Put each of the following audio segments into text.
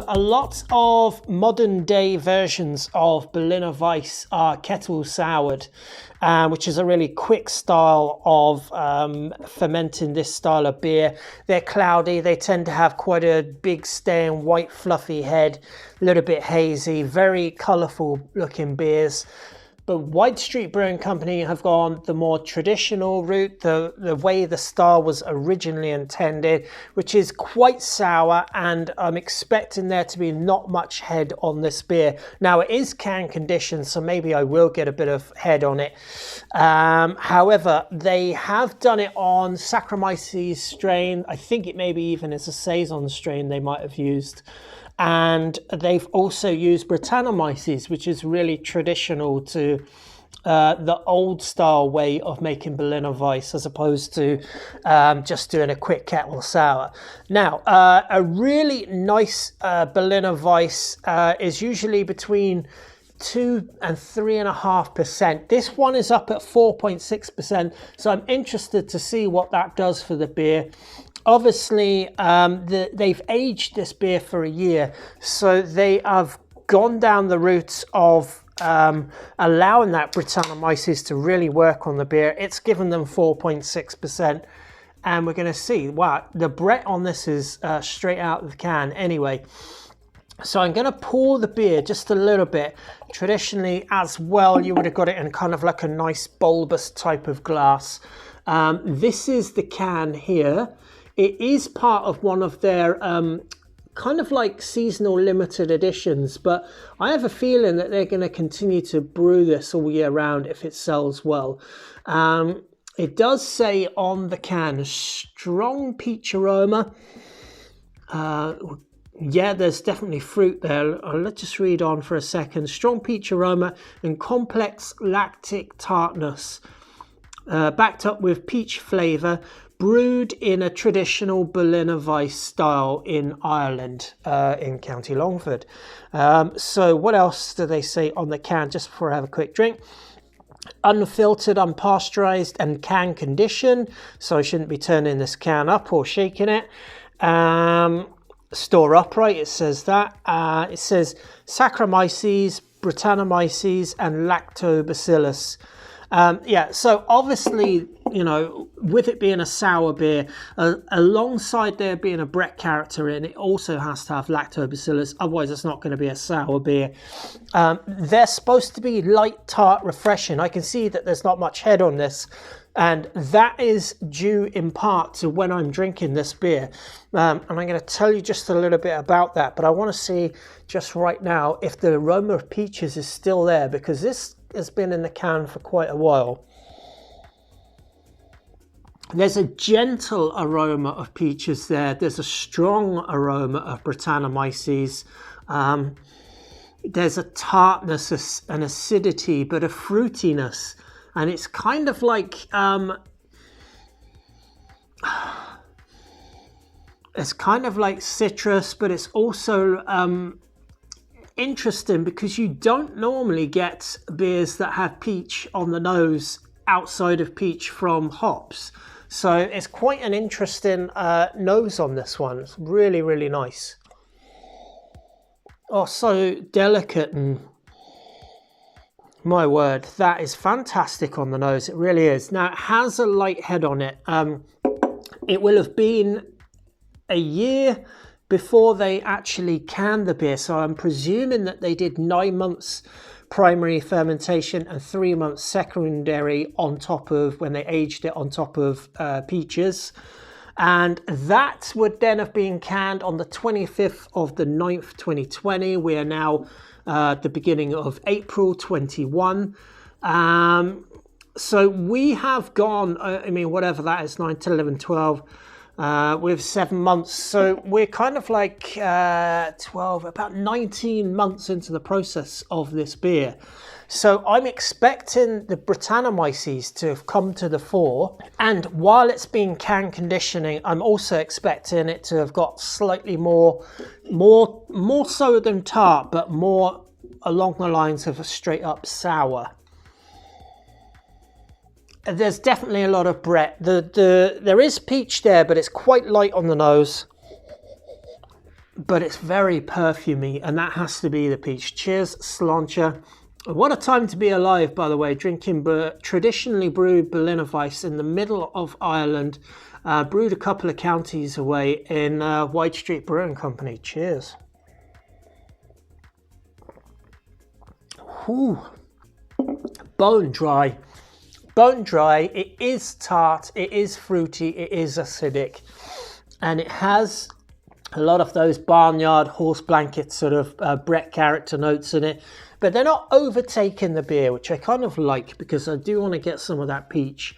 A lot of modern day versions of Berliner Weisse are kettle soured, which is a really quick style of fermenting this style of beer. They're cloudy. They tend to have quite a big staying white fluffy head, a little bit hazy, very colourful looking beers. But White Street Brewing Company have gone the more traditional route, the way the style was originally intended, which is quite sour, and I'm expecting there to be not much head on this beer. Now, it is can conditioned, so maybe I will get a bit of head on it. However, they have done it on Saccharomyces strain. I think it maybe even is a Saison strain they might have used. And they've also used Brettanomyces, which is really traditional to the old style way of making Berliner Weisse, as opposed to just doing a quick kettle sour. Now, a really nice Berliner Weisse is usually between 2 and 3.5%. This one is up at 4.6%, so I'm interested to see what that does for the beer. Obviously, they've aged this beer for a year, so they have gone down the route of allowing that Brettanomyces to really work on the beer. It's given them 4.6%, and we're going to see, wow, the Brett on this is straight out of the can anyway. So I'm going to pour the beer just a little bit. Traditionally as well, you would have got it in kind of like a nice bulbous type of glass. This is the can here. It is part of one of their kind of like seasonal limited editions, but I have a feeling that they're going to continue to brew this all year round if it sells well. It does say on the can, strong peach aroma. Yeah, there's definitely fruit there. Let's just read on for a second. Strong peach aroma and complex lactic tartness, backed up with peach flavour, brewed in a traditional Berliner Weisse style in Ireland, in County Longford. So what else do they say on the can, just before I have a quick drink? Unfiltered, unpasteurized and can conditioned. So I shouldn't be turning this can up or shaking it. Store upright, it says that. It says Saccharomyces, Brettanomyces and Lactobacillus. Yeah, so obviously, you know, with it being a sour beer, alongside there being a Brett character in, it also has to have Lactobacillus, otherwise it's not going to be a sour beer. They're supposed to be light, tart, refreshing. I can see that there's not much head on this, and that is due in part to when I'm drinking this beer. And I'm going to tell you just a little bit about that, but I want to see just right now if the aroma of peaches is still there, because this has been in the can for quite a while. There's a gentle aroma of peaches there. There's a strong aroma of Brettanomyces. There's a tartness, an acidity, but a fruitiness. And it's kind of like, it's kind of like citrus, but it's also interesting because you don't normally get beers that have peach on the nose outside of peach from hops. So it's quite an interesting nose on this one. It's really, really nice. Oh, so delicate, and my word, that is fantastic on the nose. It really is. Now, it has a light head on it. It will have been a year before they actually canned the beer, so I'm presuming that they did 9 months primary fermentation and 3 months secondary on top of, when they aged it, on top of peaches. And that would then have been canned on the 25th of the 9th, 2020. We are now the beginning of April 21. So we have gone, I mean, whatever that is, 9, 10, 11, 12, with 7 months. So we're kind of like 12, about 19 months into the process of this beer. So I'm expecting the Brettanomyces to have come to the fore. And while it's been can conditioning, I'm also expecting it to have got slightly more so than tart, but more along the lines of a straight up sour. There's definitely a lot of Brett. There is peach there, but it's quite light on the nose. but it's very perfumey, and that has to be the peach. Cheers, Sláinte. What a time to be alive, by the way, drinking traditionally brewed Berliner Weisse in the middle of Ireland, brewed a couple of counties away in White Street Brewing Company. Cheers. Ooh. Bone dry. Bone dry. It is tart, it is fruity, it is acidic, and it has a lot of those barnyard horse blanket sort of Brett character notes in it, but they're not overtaking the beer, which I kind of like because I do want to get some of that peach.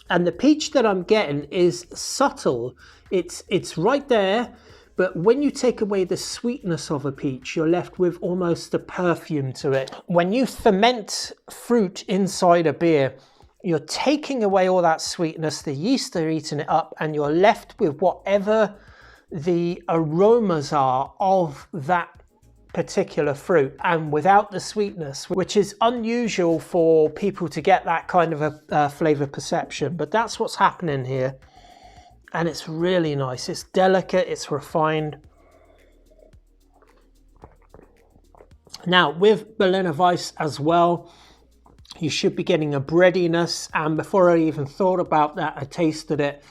And the peach that I'm getting is subtle. It's right there, but when you take away the sweetness of a peach, you're left with almost a perfume to it. When you ferment fruit inside a beer, you're taking away all that sweetness, the yeast are eating it up, and you're left with whatever the aromas are of that particular fruit, and without the sweetness, which is unusual for people to get that kind of a flavour perception. But that's what's happening here, and it's really nice. It's delicate, it's refined. Now with Berliner Weisse as well, you should be getting a breadiness, and before I even thought about that, I tasted it.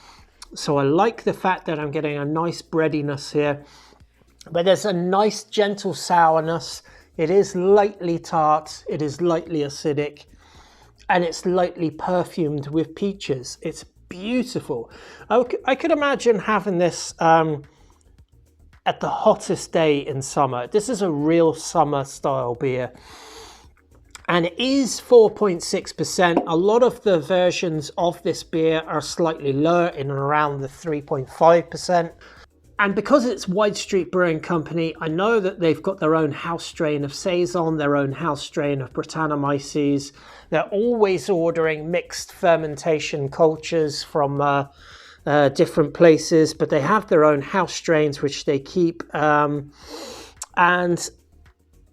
So I like the fact that I'm getting a nice breadiness here, but there's a nice gentle sourness. It is lightly tart, it is lightly acidic, and it's lightly perfumed with peaches. It's beautiful. I could imagine having this at the hottest day in summer. This is a real summer style beer. And it is 4.6%. A lot of the versions of this beer are slightly lower, in and around the 3.5%. And because it's White Street Brewing Company, I know that they've got their own house strain of Saison, their own house strain of Brettanomyces. They're always ordering mixed fermentation cultures from different places, but they have their own house strains which they keep. And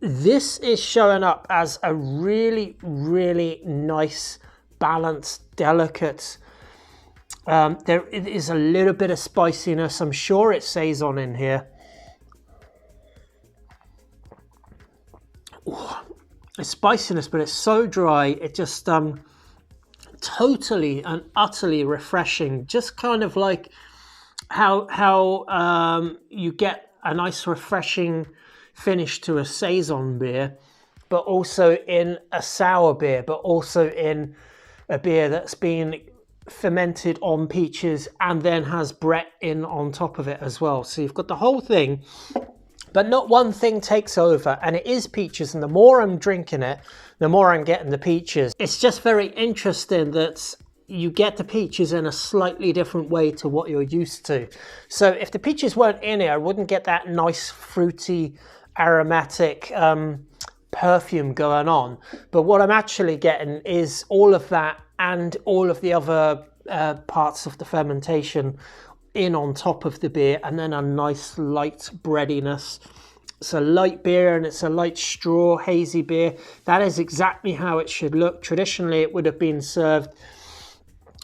this is showing up as a really, really nice, balanced, delicate. There is a little bit of spiciness. I'm sure it Saison in here. Ooh, it's spiciness, but it's so dry. It just totally and utterly refreshing. Just kind of like how you get a nice refreshing finish to a Saison beer, but also in a sour beer, but also in a beer that's been fermented on peaches and then has Brett in on top of it as well. So you've got the whole thing, but not one thing takes over, and it is peaches, and the more I'm drinking it, the more I'm getting the peaches. It's just very interesting that you get the peaches in a slightly different way to what you're used to. So if the peaches weren't in here, I wouldn't get that nice fruity aromatic perfume going on, but what I'm actually getting is all of that and all of the other parts of the fermentation in on top of the beer, and then a nice light breadiness. It's a light beer, and it's a light straw hazy beer. That is exactly how it should look. Traditionally it would have been served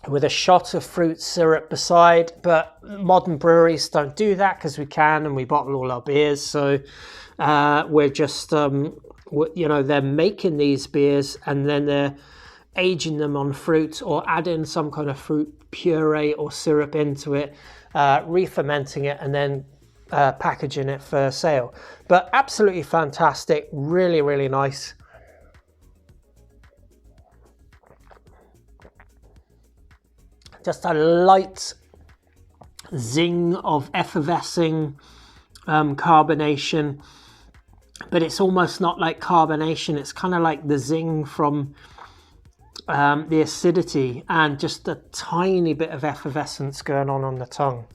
with a shot of fruit syrup beside, but modern breweries don't do that because we can, and we bottle all our beers. So we're just they're making these beers and then they're aging them on fruit or adding some kind of fruit puree or syrup into it, re-fermenting it, and then packaging it for sale. But absolutely fantastic, really, really nice. Just a light zing of effervescing carbonation, but it's almost not like carbonation. It's kind of like the zing from the acidity, and just a tiny bit of effervescence going on the tongue.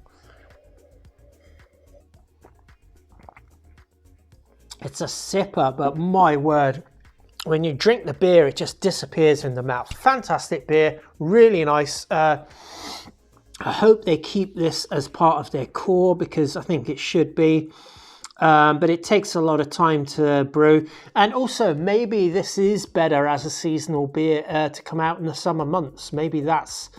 It's a sipper, but my word, when you drink the beer, it just disappears in the mouth. Fantastic beer, really nice. I hope they keep this as part of their core, because I think it should be. But it takes a lot of time to brew, and also maybe this is better as a seasonal beer to come out in the summer months. Maybe that's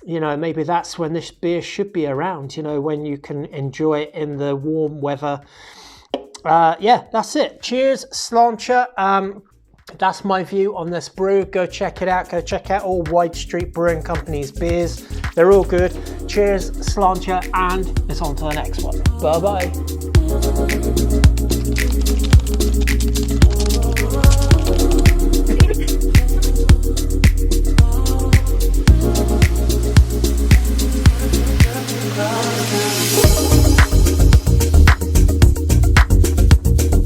you know, maybe that's when this beer should be around, you know, when you can enjoy it in the warm weather. Yeah, that's it. Cheers, Sláinte. That's my view on this brew. Go check it out. Go check out all White Street Brewing Company's beers. They're all good. Cheers, Sláinte, and it's on to the next one. Bye-bye.